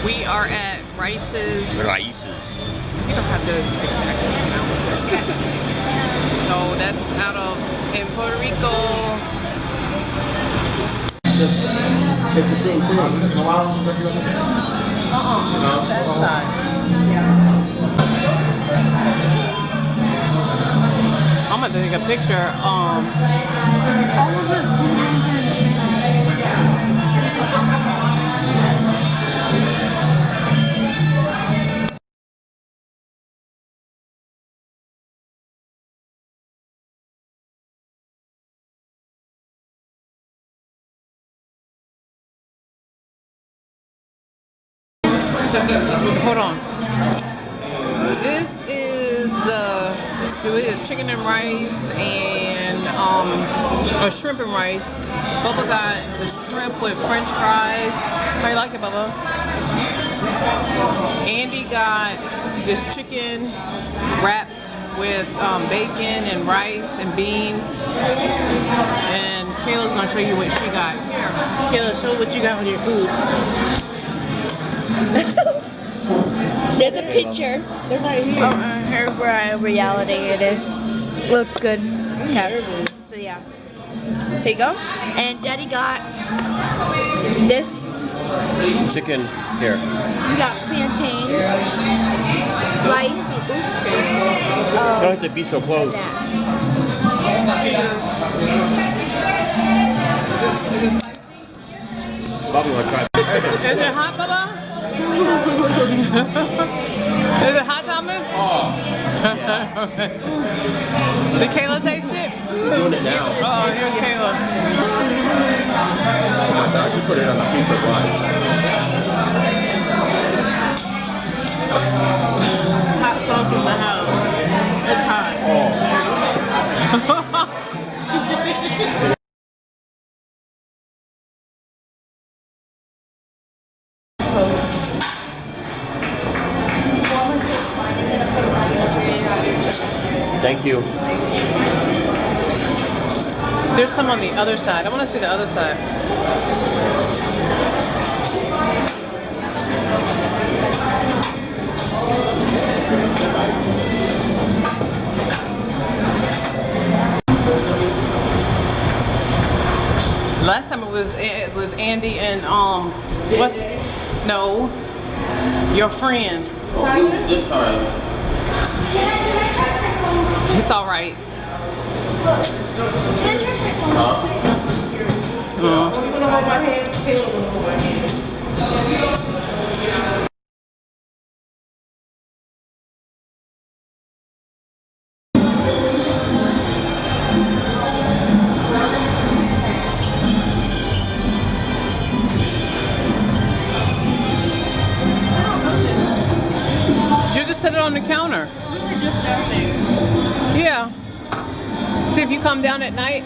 We are at Rice's. Rice's. You don't have to exact pronounce it. So that's out of in Puerto Rico. It's the same thing. That side. I'm gonna take a picture. Hold on. This is the chicken and rice and or shrimp and rice. Bubba got the shrimp with French fries. How you like it, Bubba? Andy got this chicken wrapped with bacon and rice and beans. And Kayla's gonna show you what she got. Here, Kayla, show what you got on your food. There's a picture. They're not here. Oh, her reality it is. Looks good. Okay. So yeah. Here you go. And Daddy got this. Chicken here. You got plantain, rice. You don't have to be so close. Bobby, want to try? Is it hot, Bubba? Is it hot, Thomas? Oh. Did Kayla taste it? We're doing it now. Oh, here's Kayla. Oh my gosh, you put it on a piece of rice. Hot sauce from the house. It's hot. Oh. Thank you. There's some on the other side. I want to see the other side. Last time it was Andy and what's no your friend. This time. It's all right. You just set it on the counter. Just down there. Yeah. See if you come down at night.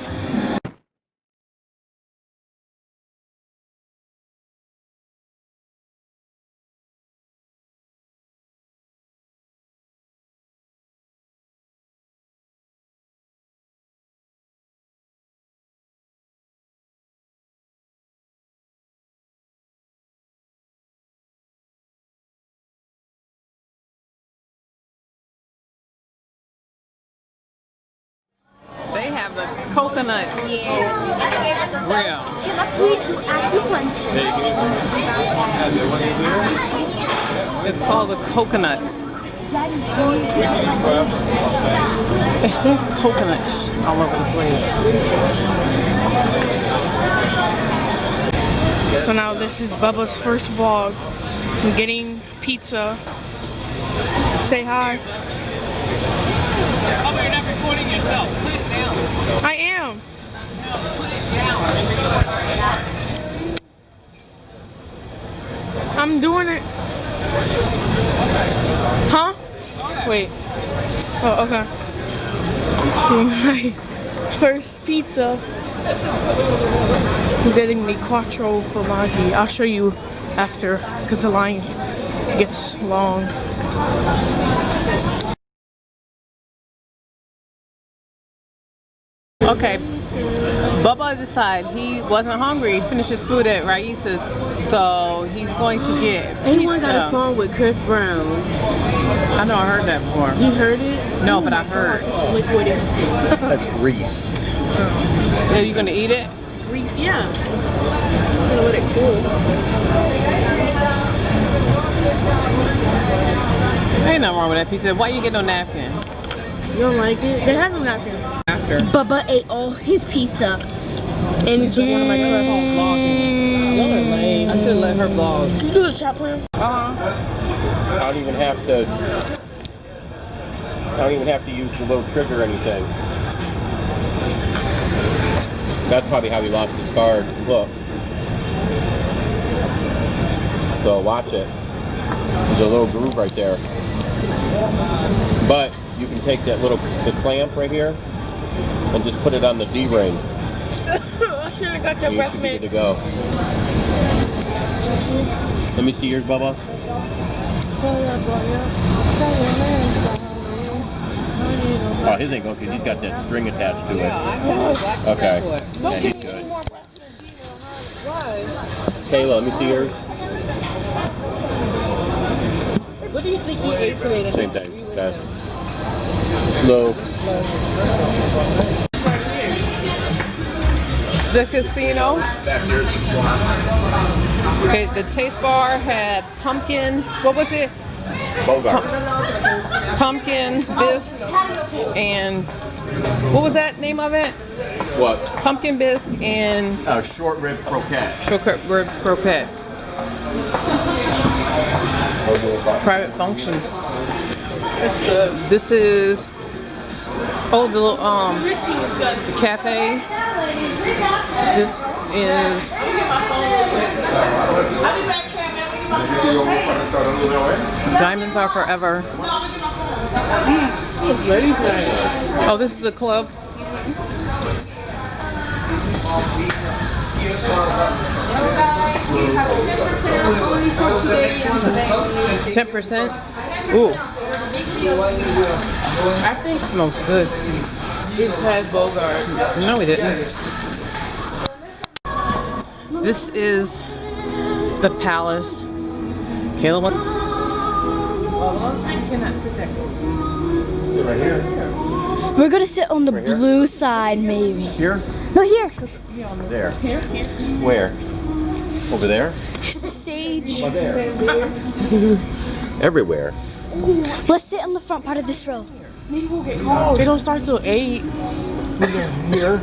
They have the coconut grill. Can I please do add one? It's called the coconut. Coconut all over the place. So now this is Bubba's first vlog. I'm getting pizza. Say hi. Oh, but you're not recording yourself. Put it down. I am. No, put it down. I'm doing it. Huh? Wait. Oh, okay. Getting my first pizza. I'm getting the quattro formaggi. I'll show you after because the line gets long. Okay. Bubba decided he wasn't hungry. He finished his food at Raisa's, so he's going to get pizza. Anyone got a song with Chris Brown? I know I heard that before. You heard it? No, but I heard. Liquid. That's grease. Are you gonna eat it? Yeah. I'm gonna let it cool. Ain't nothing wrong with that pizza. Why you get no napkin? You don't like it? They have no napkins. After. Bubba ate all his pizza. And it's one of my crusts. Vlogging. Y'all are lame. I should let her vlog. Can you do the chat plan? I don't even have to use the little trigger or anything. That's probably how he lost his card. Look. So watch it. There's a little groove right there. But you can take the clamp right here and just put it on the D-ring. I should have got your You breath should be mint. good to go. Let me see yours, Bubba. Oh, his ain't going because he's got that string attached to it. Yeah, I have a black Okay. foot. Yeah, he's good. Kayla, let me see yours. What do you think he ate today? Same thing. Okay. Low. The casino. Okay, the taste bar had pumpkin. What was it? Bogart. Pumpkin bisque and what was that name of it? What? Pumpkin bisque and Short rib croquette. short rib croquette. Private function. This is the little the cafe. This is Diamonds Are Forever. Oh, this is the club. You have a 10% only for today and today. 10%. Ooh, I think smells good. it has Bogart. No, we didn't. This is the palace. Kayla, what? You cannot sit there. Sit right here. We're gonna sit on the blue side, maybe. Here? No, here. There. Where? Over there? Here's the stage. Everywhere. Let's sit on the front part of this row. It don't start till 8. Here.